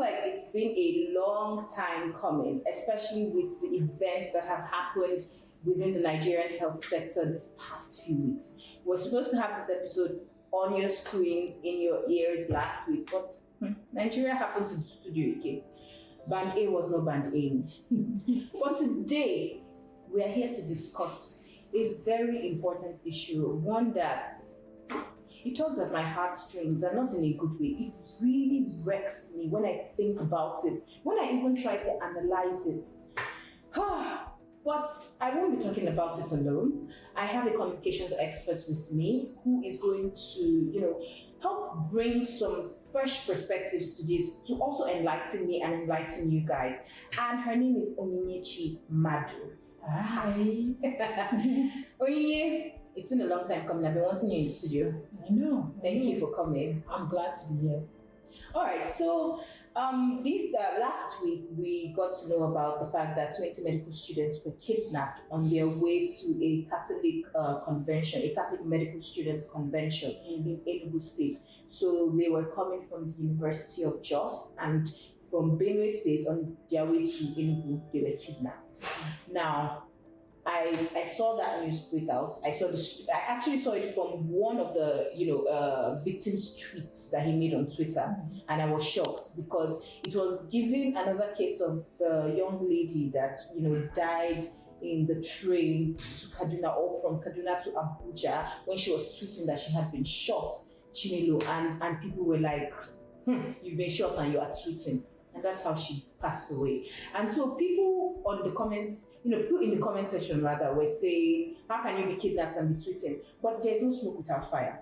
like it's been a long time coming, especially with the events that have happened within the Nigerian health sector this past few weeks. We were supposed to have this episode on your screens, in your ears last week, but Nigeria happened to the studio again. Band A was not Band A. But today, we are here to discuss a very important issue, one that it tugs at my heartstrings, and not in a good way. It really wrecks me when I think about it, when I even try to analyze it. But I won't be talking about it alone. I have a communications expert with me who is going to, help bring some fresh perspectives to this, to also enlighten me and enlighten you guys. And her name is Onyinye Madu. Hi. Onyinye, it's been a long time coming. I've been wanting you in the studio. I know. Thank you for coming. I'm glad to be here. All right, so last week we got to know about the fact that 20 medical students were kidnapped on their way to a Catholic convention, a Catholic medical students convention in Enugu State. So they were coming from the University of Jos, and from Benue State on their way to Enugu, they were kidnapped. Now, I saw that news break out. I actually saw it from one of the victim's tweets that he made on Twitter, and I was shocked because it was giving another case of the young lady that died in the train to Kaduna, or from Kaduna to Abuja, when she was tweeting that she had been shot, Chinelo, and people were like, you've been shot and you are tweeting. And that's how she passed away. And so people on the comments, people in the comment section rather, were saying, how can you be kidnapped and be tweeting? But there's no smoke without fire,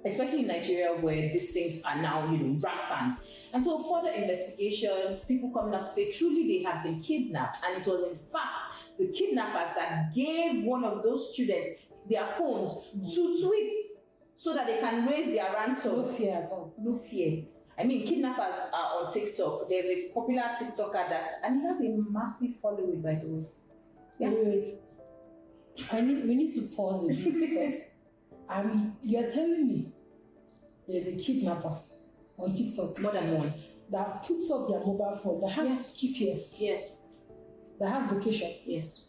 especially in Nigeria where these things are now, rampant. And so further investigations, people coming out to say truly they have been kidnapped. And it was in fact the kidnappers that gave one of those students their phones to tweet so that they can raise their ransom. No fear at all. No fear. I mean, kidnappers are on TikTok. There's a popular TikToker and he has a massive following, by the way. Yeah. Wait. We need to pause it because you're telling me there's a kidnapper on TikTok, more than one, that puts up their mobile phone, that has GPS, yes, that has location, yes,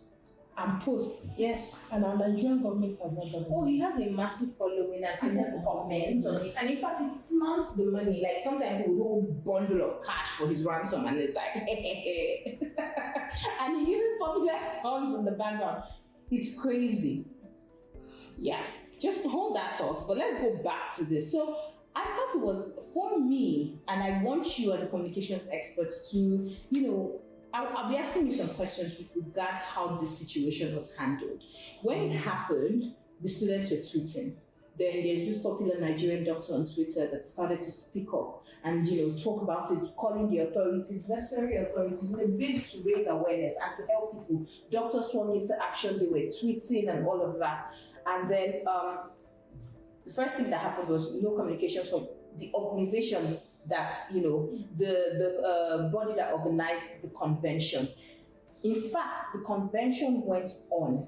and posts, yes, and our Nigerian government has not done it. Oh, he has a massive following and people comment on it, and in fact he flaunts the money. Like sometimes he would hold a bundle of cash for his ransom, and it's like and he uses popular songs in the background. It's crazy. Yeah, just hold that thought, but let's go back to this. So I thought it was for me, and I want you as a communications expert to, I'll be asking you some questions with regards how this situation was handled. When it happened, the students were tweeting. Then there's this popular Nigerian doctor on Twitter that started to speak up and talk about it, calling the authorities, necessary authorities, in a bid to raise awareness and to help people. Doctors swung into action, they were tweeting and all of that. And then the first thing that happened was no communications from the organization that, the body that organized the convention. In fact, the convention went on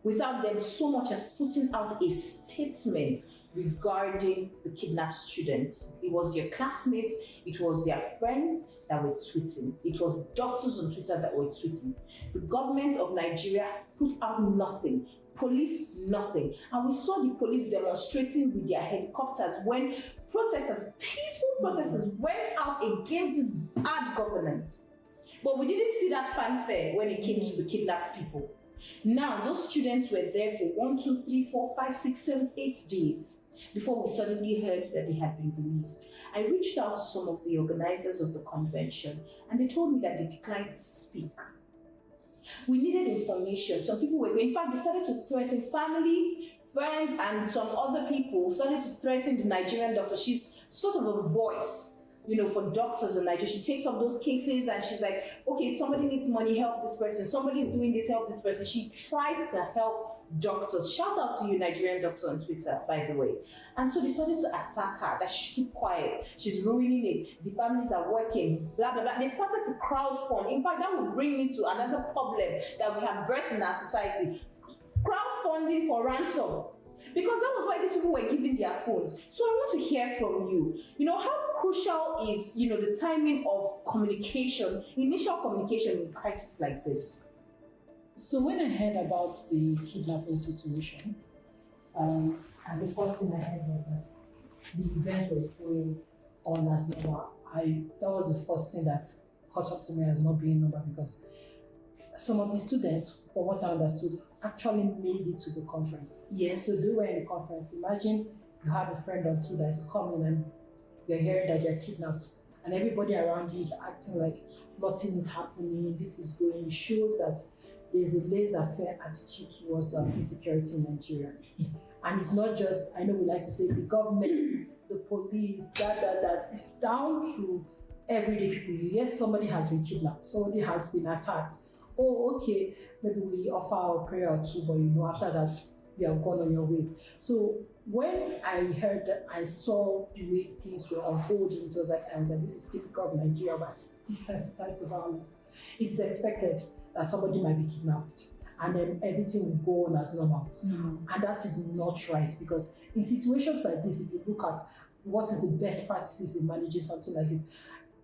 without them so much as putting out a statement regarding the kidnapped students. It was their classmates, it was their friends that were tweeting. It was doctors on Twitter that were tweeting. The government of Nigeria put out nothing. Police, nothing. And we saw the police demonstrating with their helicopters when protesters, peaceful protesters, went out against this bad governance. But we didn't see that fanfare when it came to the kidnapped people. Now, those students were there for 1, 2, 3, 4, 5, 6, 7, 8 days before we suddenly heard that they had been released. I reached out to some of the organizers of the convention and they told me that they declined to speak. We needed information. Some people were going, in fact, they started to threaten family, friends, and some other people started to threaten the Nigerian doctor. She's sort of a voice, for doctors in Nigeria. She takes up those cases and she's like, okay, somebody needs money, help this person. Somebody's doing this, help this person. She tries to help doctors. Shout out to you, Nigerian doctor on Twitter, by the way. And so they started to attack her, that she keep quiet. She's ruining it. The families are working, blah, blah, blah. They started to crowdfund. In fact, that would bring me to another problem that we have birthed in our society. Crowdfunding for ransom. Because that was why these people were giving their phones. So I want to hear from you. How crucial is, the timing of communication, initial communication in crisis like this? So when I heard about the kidnapping situation, and the first thing I heard was that the event was going on as normal. That was the first thing that caught up to me as not being normal, because some of the students, from what I understood, actually made it to the conference. Yes. So they were in the conference. Imagine you have a friend or two that's coming and you're hearing that they're kidnapped, and everybody around you is acting like nothing is happening, this is going. It shows that there's a laissez-faire attitude towards insecurity in Nigeria. And it's not just, I know we like to say the government, the police, that. It's down to everyday people. Yes, somebody has been kidnapped, somebody has been attacked. Oh, okay, maybe we offer a prayer or two, but after that, you are gone on your way. So when I heard that, I saw the way things were unfolding, I was like, this is typical of Nigeria, but desensitized to violence. It's expected that somebody might be kidnapped, and then everything will go on as normal. And that is not right, because in situations like this, if you look at what is the best practices in managing something like this,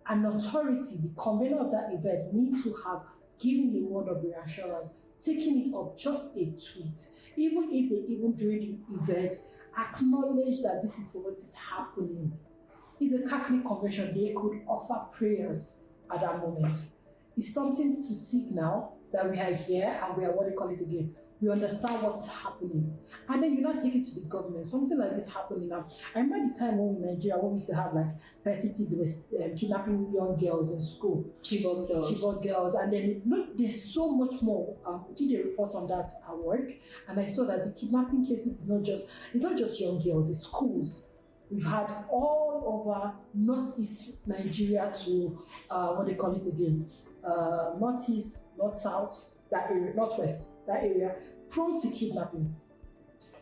an authority, the convener of that event, needs to have given a word of reassurance, taking it up, just a tweet, even if they during the event acknowledge that this is what is happening. It's a Catholic convention, they could offer prayers at that moment. It's something to seek now that we are here and we are, what they call it again, we understand what's happening. And then you not take it to the government. Something like this happening now. I remember the time when in Nigeria, when we used to have like petty, they were kidnapping young girls in school. Chibok girls. And then there's so much more. We did a report on that at work, and I saw that the kidnapping cases it's not just young girls, it's schools. We've had all over northeast Nigeria to what they call it again, northeast, north south, that area, northwest, that area, prone to kidnapping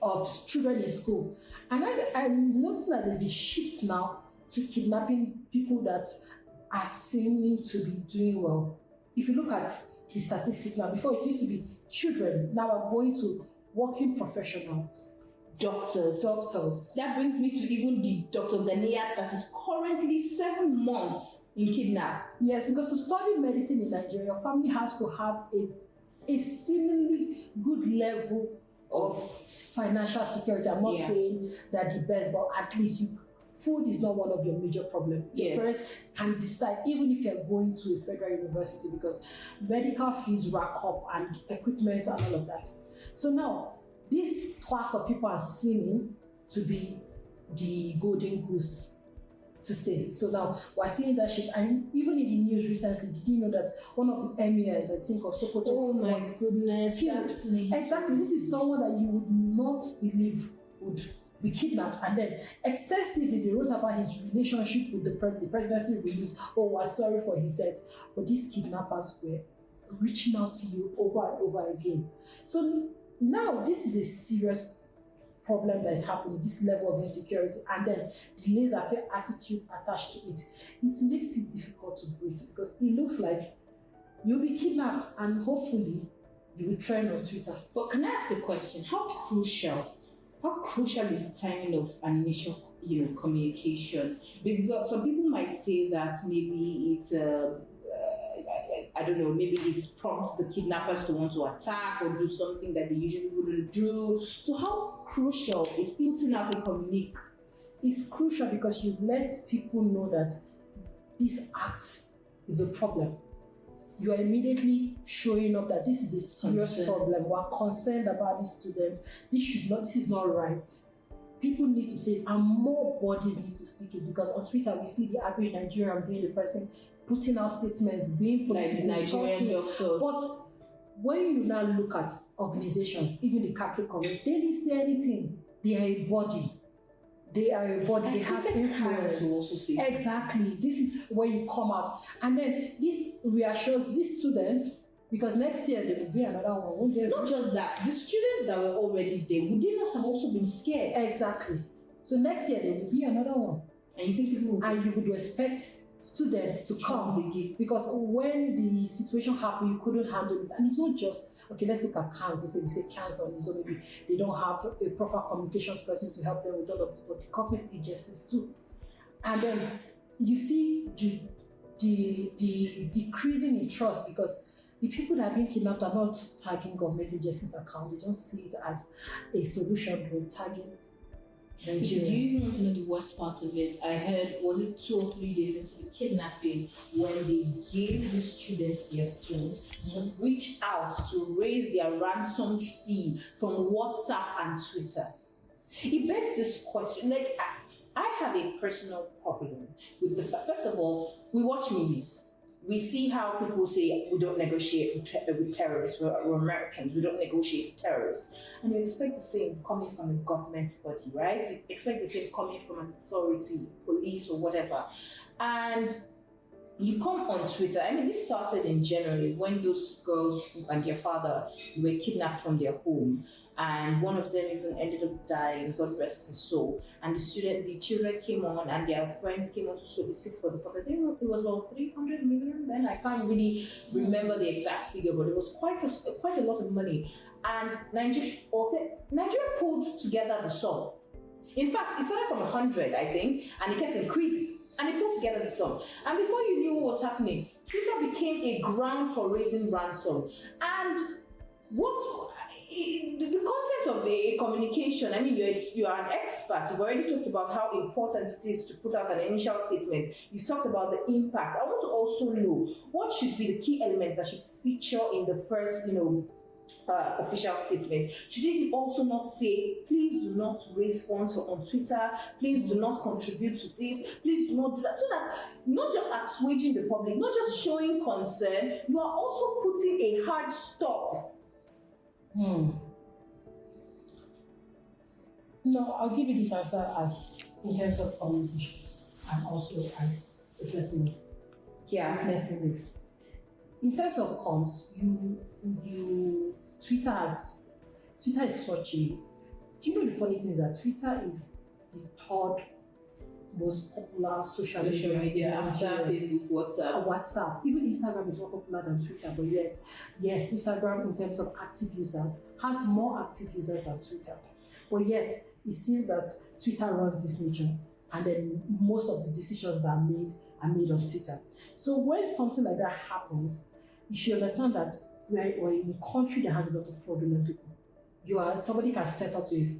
of children in school. And I'm noticing that there's a shift now to kidnapping people that are seeming to be doing well. If you look at the statistic now, before it used to be children, now are going to working professionals. Doctors. That brings me to even the Dr. Ghanaian that is currently 7 months in kidnap. Yes, because to study medicine in Nigeria, your family has to have a seemingly good level of financial security. I'm not saying that the best, but at least food is not one of your major problems. Your parents can decide, even if you're going to a federal university, because medical fees rack up and equipment and all of that. So now, this class of people are seeming to be the golden goose, to say. So now we're seeing that shit, and even in the news recently, did you know that one of the emirs, I think, of Sokoto, oh my goodness, exactly, this is someone that you would not believe would be kidnapped, and then extensively they wrote about his relationship with the presidency release. Oh, we're sorry for his death, but these kidnappers were reaching out to you over and over again. So now this is a serious problem that is happening, this level of insecurity, and then the laissez-faire attitude attached to it. It makes it difficult to breathe, because it looks like you'll be kidnapped and hopefully you will trend on Twitter. But can I ask a question? How crucial is the timing of an initial communication? Because some people might say that maybe it's I don't know, maybe it prompts the kidnappers to want to attack or do something that they usually wouldn't do. So how crucial is putting out a communique? It's crucial because you let people know that this act is a problem. You are immediately showing up that this is a serious problem. We are concerned about these students. This is not right. People need to say it, and more bodies need to speak it, because on Twitter we see the average Nigerian being the person putting out statements, being political, like the Nigerian doctor. But when you now look at organizations, even the Catholic Convention, they didn't say anything. They are a body. They have influence. Also say exactly. This is where you come out. And then this reassures these students, because next year there will be another one, won't there? Not just that, the students that were already there, would they not have also been scared? Exactly. So next year there will be another one. And you think people will... And you would expect students to come, because when the situation happened, you couldn't handle it. And it's not just, okay, let's look at cancer. We say cancer on its own, maybe they don't have a proper communications person to help them with all of this, but the corporate agencies too. And then you see the decreasing in trust because the people that are being kidnapped are not tagging government agencies' accounts. They don't see it as a solution, but tagging Do you Nigerians. even want to know the worst part of it? I heard, was it 2 or 3 days into the kidnapping, when they gave the students their phones to reach out to raise their ransom fee from WhatsApp and Twitter? It begs this question. Like, I have a personal problem with the fact, first of all, we watch movies. We see how people say we don't negotiate with terrorists. We're Americans. We don't negotiate with terrorists, and you expect the same coming from a government body, right? You expect the same coming from an authority, police or whatever, and you come on Twitter. I mean, this started in January when those girls and their father were kidnapped from their home, and one of them even ended up dying. God rest his soul. And the children came on, and their friends came on to solicit for the funds. I think it was about 300 million then. I can't really remember the exact figure, but it was quite a lot of money. And Nigeria pulled together the sum. In fact, it started from 100, I think, and it kept increasing. And they pulled together the sum. And before you knew what was happening, Twitter became a ground for raising ransom. And the content of the communication, I mean, you are an expert. You've already talked about how important it is to put out an initial statement. You've talked about the impact. I want to also know what should be the key elements that should feature in the first, official statement. Should it also not say, please do not raise funds on Twitter, please do not contribute to this, please do not do that, so that not just assuaging the public, not just showing concern, you are also putting a hard stop. No, I'll give you this answer as in terms of communications and also as a person witnessing this. In terms of comms, Twitter is such a. Do you know the funny thing is that Twitter is the third most popular social media after Facebook, WhatsApp. Even Instagram is more popular than Twitter, but yet, yes, Instagram in terms of active users has more active users than Twitter. But yet, it seems that Twitter runs this nation, and then most of the decisions that are made on Twitter. So when something like that happens, you should understand that we're in a country that has a lot of fraudulent people. Somebody can set up a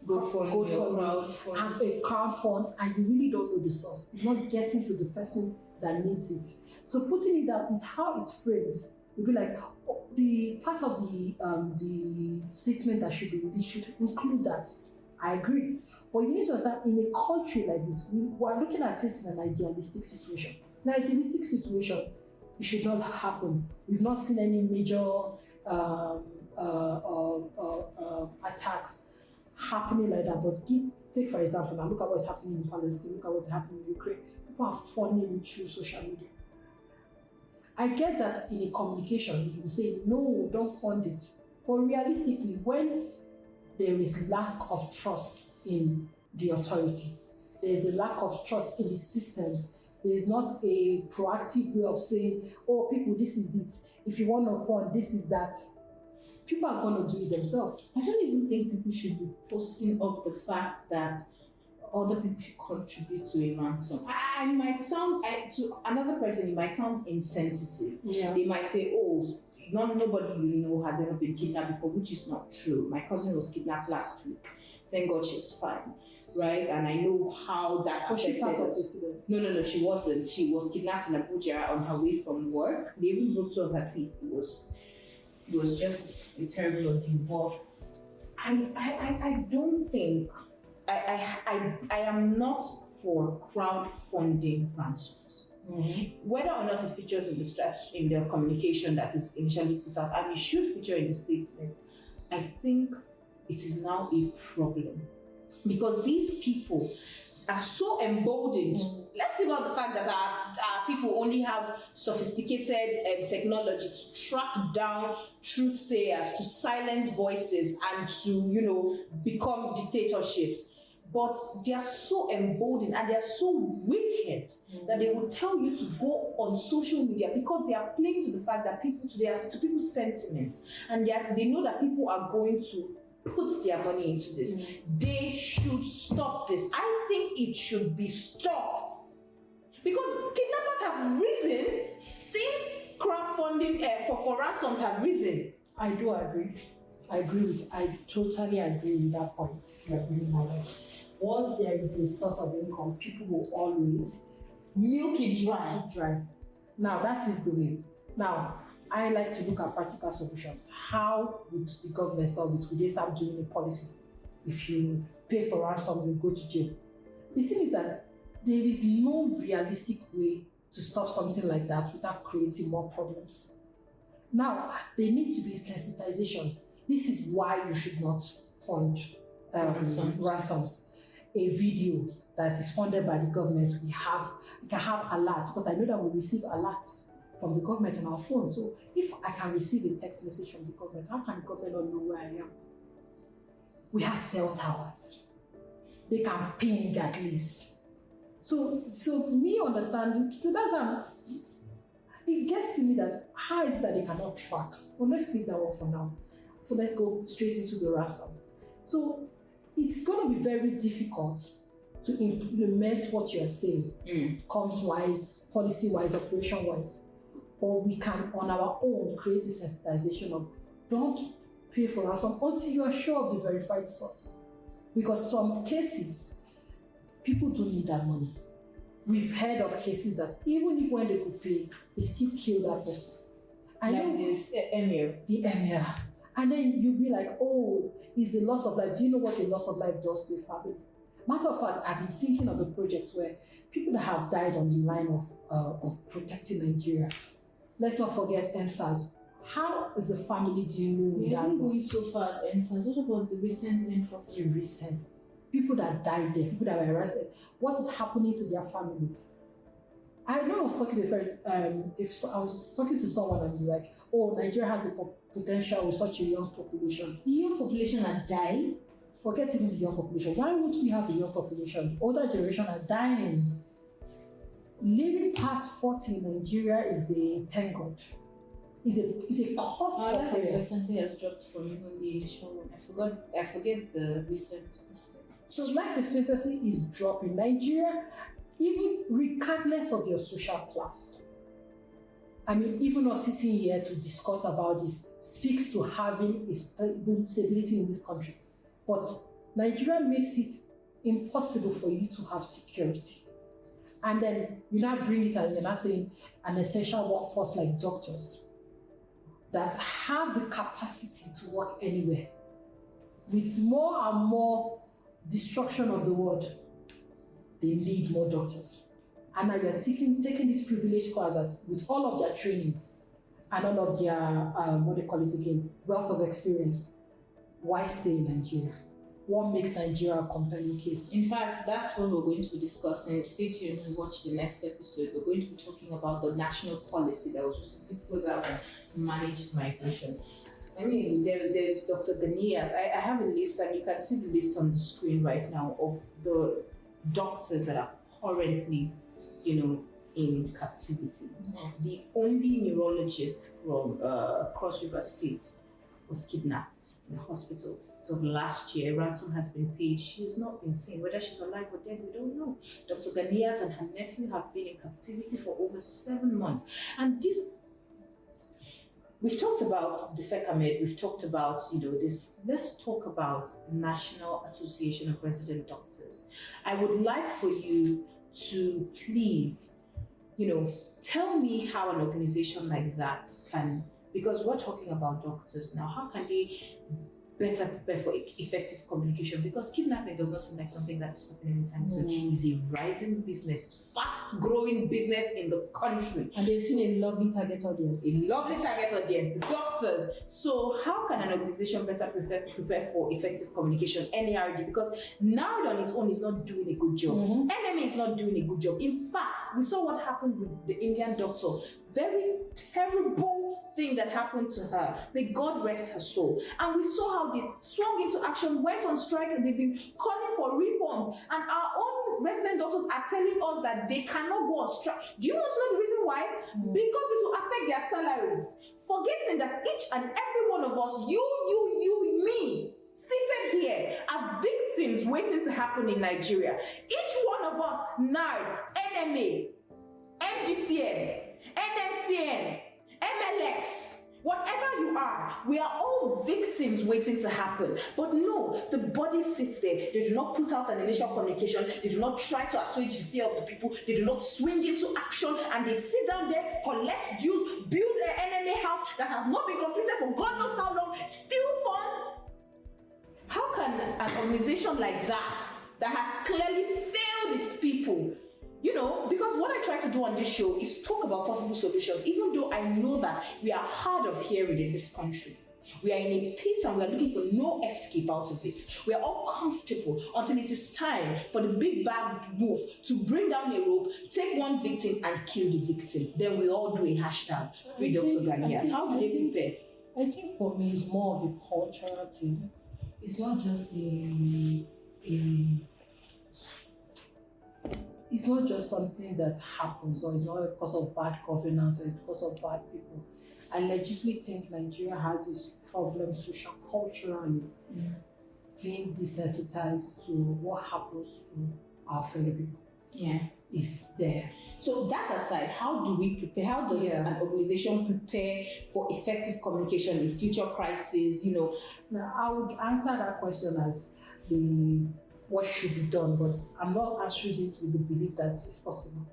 a crowd fund, and you really don't know the source. It's not getting to the person that needs it. So putting it out is how it's framed. It'll be like the part of the statement that should be released should include that. I agree. But you need to understand, in a country like this, we are looking at this in an idealistic situation. In an idealistic situation, it should not happen. We've not seen any major attacks happening like that. But take for example, now look at what's happening in Palestine, look at what's happening in Ukraine. People are funding through social media. I get that in a communication, you say, no, don't fund it. But realistically, when there is lack of trust in the authority, there is a lack of trust in the systems, there is not a proactive way of saying, oh, people, this is it. If you want to fund, this is that. People are going to do it themselves. I don't even think people should be posting up the fact that other people should contribute to a ransom. I might sound, to another person, it might sound insensitive. Yeah. They might say, oh, nobody you know has ever been kidnapped before, which is not true. My cousin was kidnapped last week. Thank God she's fine, right? And I know how that affected. Was she part of the students? No, she wasn't. She was kidnapped in Abuja on her way from work. They even broke 2 of her teeth. It was just a terrible ordeal. But I don't think I am not for crowdfunding ransoms. Mm-hmm. Whether or not it features in the communication that is initially put out, and it should feature in the statement, I think it is now a problem because these people are so emboldened. Let's leave out the fact that our people only have sophisticated technology to track down truth sayers, to silence voices, and to become dictatorships. But they are so emboldened and they are so wicked that they will tell you to go on social media because they are playing to the fact that to people's sentiments, and they know that people are going to put their money into this. They should stop this. I think it should be stopped. Because kidnappers have risen since crowdfunding for ransoms have risen. I do agree. I totally agree with that point you're bringing out. Once there is a source of income, people will always Milk it dry. Now that is the way. Now, I like to look at practical solutions. How would the government solve it? Would they start doing a policy? If you pay for ransom, you go to jail. The thing is that there is no realistic way to stop something like that without creating more problems. Now, there needs to be sensitization. This is why you should not fund ransoms. A video that is funded by the government, we can have alerts, because I know that we receive alerts from the government on our phone. So if I can receive a text message from the government, how can the government not know where I am? We have cell towers. They can ping at least. So me understanding, so that's why it gets to me that how is that they cannot track? Well, let's leave that one for now. So let's go straight into the ransom. So it's going to be very difficult to implement what you're saying, comms-wise, policy-wise, operation-wise. Or we can, on our own, create a sensitization of don't pay for ransom until you are sure of the verified source. Because some cases, people don't need that money. We've heard of cases that even if when they could pay, they still kill that person. I like know this emir. The emir. And then you'll be like, oh, it's a loss of life. Do you know what a loss of life does to a family? Matter of fact, I've been thinking of a project where people that have died on the line of protecting Nigeria. Let's not forget NSAS. How is the family dealing with that loss? Going so far as NSAS. What about the recent NCOP? The recent. People that died there, people that were arrested. What is happening to their families? I know I was talking to a friend, I was talking to someone and be like, oh, Nigeria has a potential with such a young population. The young population are dying? Forget even the young population. Why won't we have a young population? The older generation are dying. Living past 40 in Nigeria is a, thank God, is a cost for life prayer. expectancy has dropped from even the initial one. I forget the recent system. So life expectancy is dropping. Nigeria, even regardless of your social class. I mean, even us sitting here to discuss about this speaks to having a stability in this country. But Nigeria makes it impossible for you to have security. And then you now bring it and you're not saying an essential workforce like doctors that have the capacity to work anywhere. With more and more destruction of the world, they need more doctors. And now you're taking this privileged class that with all of their training and all of their, wealth of experience, why stay in Nigeria? What makes Nigeria a compelling case? In fact, that's what we're going to be discussing. Stay tuned and watch the next episode. We're going to be talking about the national policy that was recently put out on managed migration. I mean, there's Dr. Ganias. I have a list, and you can see the list on the screen right now of the doctors that are currently, in captivity. Mm-hmm. The only neurologist from Cross River State was kidnapped in the hospital. It was last year. Ransom has been paid. She has not been seen. Whether she's alive or dead, we don't know. Dr. Ganias and her nephew have been in captivity for over 7 months. And this, we've talked about the FECAMED, we've talked about, this. Let's talk about the National Association of Resident Doctors. I would like for you to please, tell me how an organization like that can, because we're talking about doctors now, how can they better prepare for effective communication? Because kidnapping does not seem like something that's stopping anytime soon. It's a rising business, fast-growing business in the country. And they've seen a lovely target audience. A lovely target audience, the doctors. So how can an organization better prepare for effective communication? NARD, because now on its own is not doing a good job. NMA is not doing a good job. In fact, we saw what happened with the Indian doctor. Very terrible thing that happened to her. May God rest her soul. And we saw how they swung into action, went on strike, and they've been calling for reforms. And our own resident doctors are telling us that they cannot go on strike. Do you want to know the reason why? Because it will affect their salaries. Forgetting that each and every one of us, you, me, seated here are victims waiting to happen in Nigeria. Each one of us, NARD, NMA, MGCN, NMCN, MLS, whatever you are, we are all victims waiting to happen. But no, the body sits there. They do not put out an initial communication. They do not try to assuage the fear of the people. They do not swing into action, and they sit down there, collect dues, build an enemy house that has not been completed for God knows how long, steal funds. How can an organization like that has clearly failed its people, because what I try to do on this show is talk about possible solutions, even though I know that we are hard of hearing in this country. We are in a pit and we are looking for no escape out of it. We are all comfortable until it is time for the big bad wolf to bring down a rope, take one victim and kill the victim. Then we all do a hashtag, freedom to Ghanaians. How do they prepare? I think for me it's more of a cultural thing. It's not just it's not just something that happens, or it's not because of bad governance, or it's because of bad people. I legitimately think Nigeria has this problem social culturally, being desensitized to what happens to our fellow people. Yeah. Is there. So that aside, how do we prepare? How does an organization prepare for effective communication in future crises? Now, I would answer that question as what should be done, but I'm not answering this with the belief that it's possible.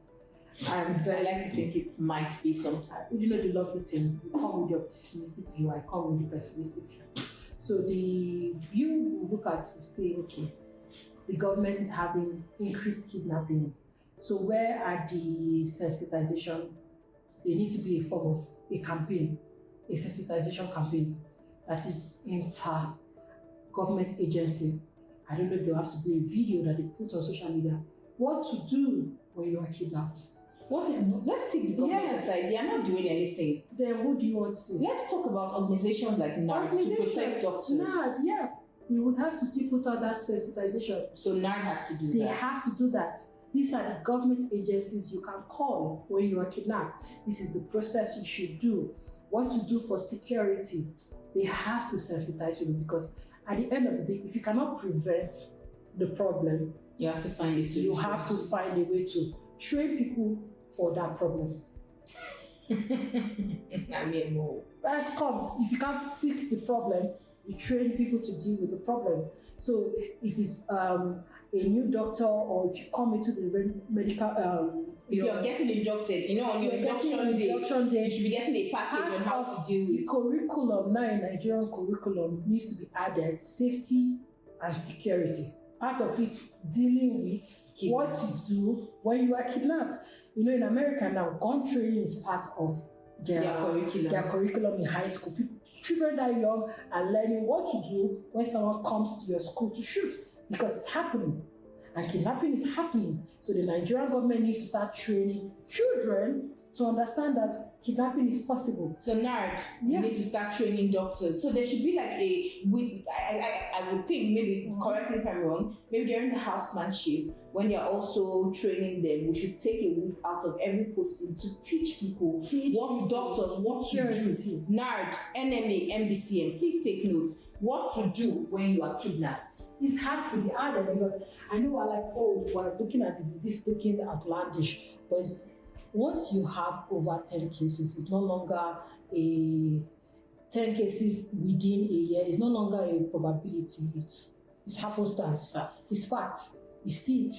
I like to think it might be sometime. The lovely thing, you come with the optimistic view, I come with the pessimistic view. So the view we look at is say, okay, the government is having increased kidnapping. So where are the sensitization? There needs to be a form of a campaign, a sensitization campaign that is inter-government agency. I don't know if they'll have to do a video that they put on social media. What to do when you are kidnapped? Let's take the government aside. They are not doing anything. Then who do you want to see? Let's talk about organizations like NARD to protect doctors. NARD, yeah. They would have to still put out that sensitization. So NARD has to do that. They have to do that. These are the government agencies you can call when you are kidnapped. This is the process you should do. What to do for security. They have to sensitize people, because at the end of the day, if you cannot prevent the problem, you have to find a solution. You have to find a way to train people for that problem. That comes. If you can't fix the problem, you train people to deal with the problem. So if it's a new doctor, or if you come into the medical, if you're getting inducted, on your induction day, you should be getting a package on how to deal with. The curriculum now in Nigerian curriculum needs to be added safety and security. Part of it dealing with what to do when you are kidnapped. In America now, gun training is part of their curriculum in high school. Children that young are learning what to do when someone comes to your school to shoot, because it's happening. And kidnapping is happening. So the Nigerian government needs to start training children to understand that kidnapping is possible. So NARD, you need to start training doctors. So there should be like I would think, maybe correct me if I'm wrong, maybe during the housemanship, when they're also training them, we should take a week out of every posting to teach people what to do. NARD, NMA, MDCM, please take note. What to do when you are kidnapped. It has to be added, because I know we're like, we're looking at this looking outlandish, but once you have over 10 cases, it's no longer 10 cases within a year. It's no longer a probability. It happens to it's fact. You see it.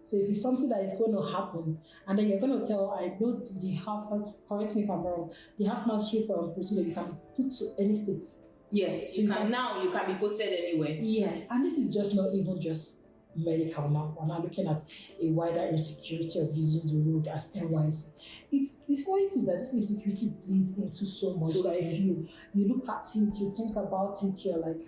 So if it's something that is going to happen, and then you're going to tell, I know the house, correct me if I'm wrong, the housemanship procedure you can put to any state. Yes, you can be posted anywhere. Yes, and this is just not even just medical now. We're now looking at a wider insecurity of using the road as NYC. It's point is that this insecurity bleeds into so much. So if you look at it, you think about it, you're like,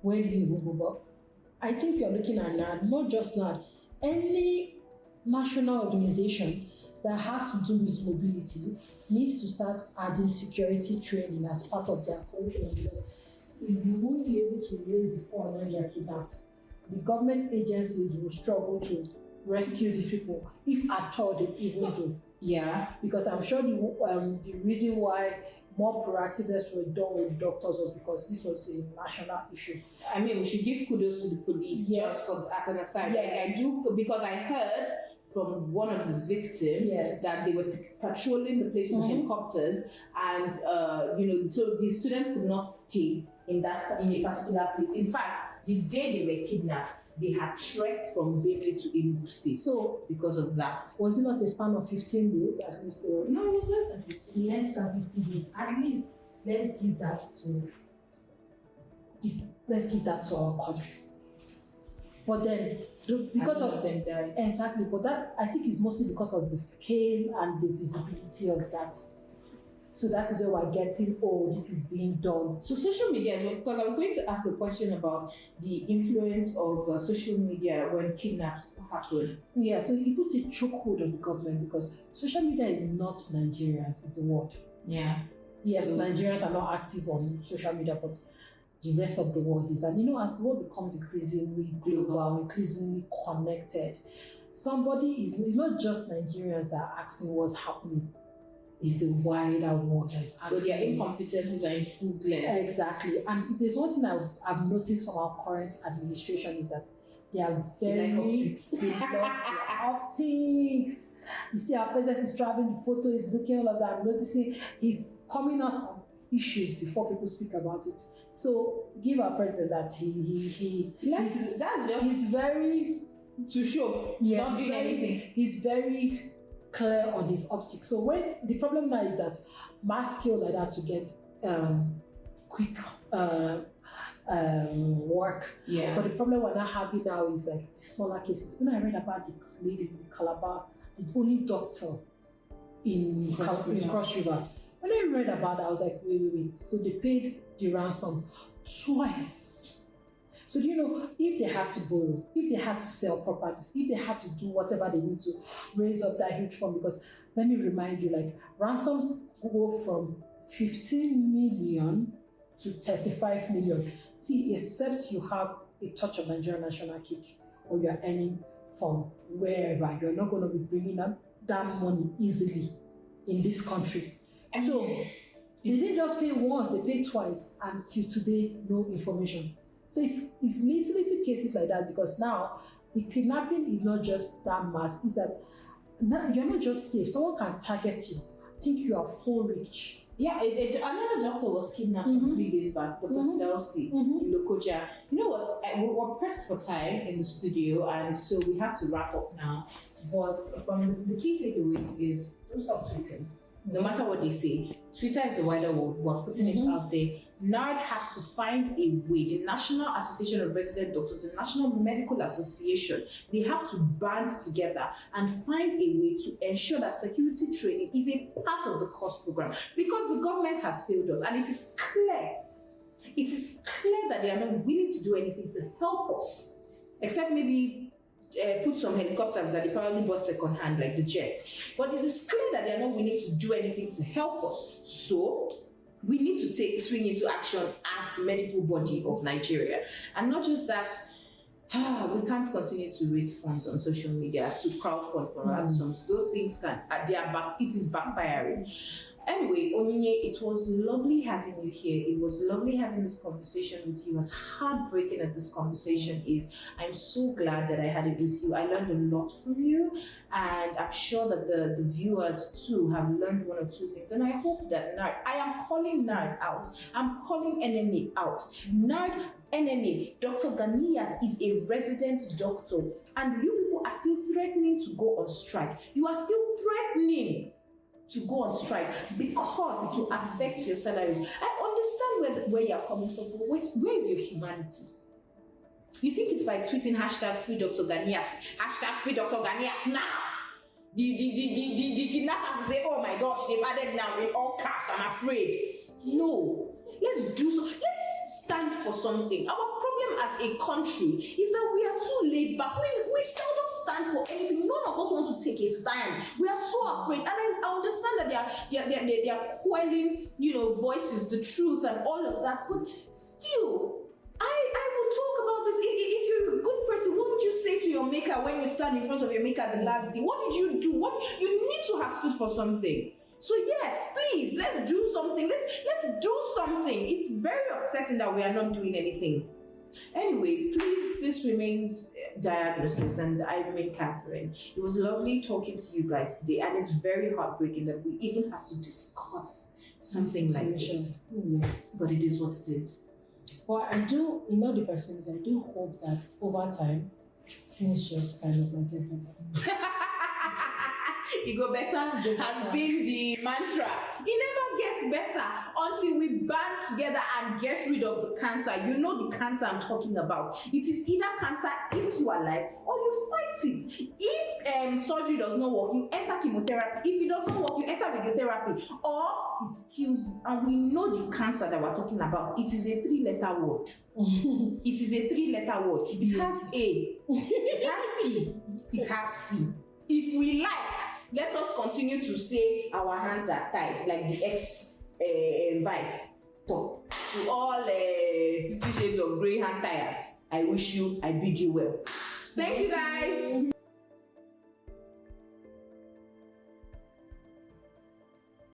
where do you even go? But I think you're looking at NAD, not just NAD, any national organization that has to do with mobility needs to start adding security training as part of their curriculum, because if you won't be able to raise the fund when they are kidnapped, the government agencies will struggle to rescue these people, if at all they even do. Yeah. Because I'm sure the reason why more proactive steps were done with doctors was because this was a national issue. I mean, we should give kudos to the police just for, as an aside. Like I do, because I heard from one of the victims that they were patrolling the place with helicopters, and so the students could not stay in a particular place. In fact, the day they were kidnapped, they had trekked from Benue to Enugu State. So because of that, was it not a span of 15 days at least? No, it was less than 15. Less than 15 days. At least let's give that to our country. But then, because of them dying. Exactly, but that I think is mostly because of the scale and the visibility of that. So that is where we're getting, this is being done. So social media as well, because I was going to ask a question about the influence of social media when kidnaps happen. Yeah, so it puts a chokehold on the government because social media is not Nigerians, it's the world. Yeah. Yes, Nigerians are not active on social media, but the rest of the world is. And as the world becomes increasingly global, increasingly connected, it's not just Nigerians that are asking what's happening. Is the wider world that is asking. So their incompetencies are in full glare. Exactly. And if there's one thing I've noticed from our current administration is that they are very they love their optics. You see, our president is traveling, the photo is looking, all of that. I'm noticing he's coming out on issues before people speak about it. So give our president that he's very to show, not doing anything. He's very clear on his optics. So when the problem now is that mass kill like that to get quick work. Yeah. But the problem we're not having now is like the smaller cases. When I read about the lady in Calabar, the only doctor in Cross River, when I read about that, I was like, wait. So they paid the ransom twice. So do you know, if they had to borrow, if they had to sell properties, if they had to do whatever they need to raise up that huge fund, because let me remind you, like ransoms go from 15 million to 35 million. See, except you have a touch of Nigerian national cake or you're earning from wherever, you're not going to be bringing up that money easily in this country. So they didn't just pay once, they paid twice, and till today, no information. So it's little cases like that, because now the kidnapping is not just that mass, it's that now you're not just safe. Someone can target you, think you are full rich. Yeah, another doctor was kidnapped some 3 days back, Dr. Fidelsi in Lokoja. You know what? We're pressed for time in the studio, and so we have to wrap up now. But from the key takeaways is don't stop tweeting. No matter what they say, Twitter is the wider world. We're putting it out there. NARD has to find a way. The National Association of Resident Doctors, the National Medical Association, they have to band together and find a way to ensure that security training is a part of the course program, because the government has failed us, and it is clear that they are not willing to do anything to help us, except maybe put some helicopters that they probably bought second hand, like the jet. But it is clear that they are not willing to do anything to help us. So we need to swing into action as the medical body of Nigeria. And not just that, we can't continue to raise funds on social media to crowdfund for ransoms. Those things it is backfiring. Anyway, Onyinye, it was lovely having you here. It was lovely having this conversation with you. As heartbreaking as this conversation is, I'm so glad that I had it with you. I learned a lot from you, and I'm sure that the viewers too have learned one or two things. And I hope that I am calling NARD out. I'm calling NMA out. NARD, NMA, Dr. Ganiyat is a resident doctor, and you people are still threatening to go on strike. You are still threatening to go on strike because it will affect your salaries. I understand where you're coming from, but wait, where is your humanity? You think it's by tweeting #free Dr. Ganiyat, #free Dr. Ganiyat now? The kidnappers say, oh my gosh, they've added now in all caps, I'm afraid. No, let's do so. Let's stand for something. Our problem as a country is that we are too laid back. We seldom stand for anything. None of us want to take a stand. We are so afraid. And I understand that they are quelling, voices, the truth and all of that. But still, I will talk about this. If you're a good person, what would you say to your maker when you stand in front of your maker the last day? What did you do? You need to have stood for something. So yes, please, let's do something. very upsetting that we are not doing anything. Anyway, please, this remains Diagnosis, and I remain Catherine. It was lovely talking to you guys today, and it's very heartbreaking that we even have to discuss something like this. Yes. But it is what it is. Well, I do, in all the persons, I do hope that over time, things just kind of like get better. It go better has been the mantra. It never gets better until we band together and get rid of the cancer. You know the cancer I'm talking about. It is either cancer eats you alive or you fight it. If surgery does not work, you enter chemotherapy. If it does not work, you enter radiotherapy, or it kills you. And we know the cancer that we're talking about. It is a 3-letter word. It is a 3-letter word. It has A, it has P, it has C. If we like, let us continue to say our hands are tied, like the ex-vice talk. To all 50 Shades of Grey hand tires, I wish you, I bid you well. Thank you guys.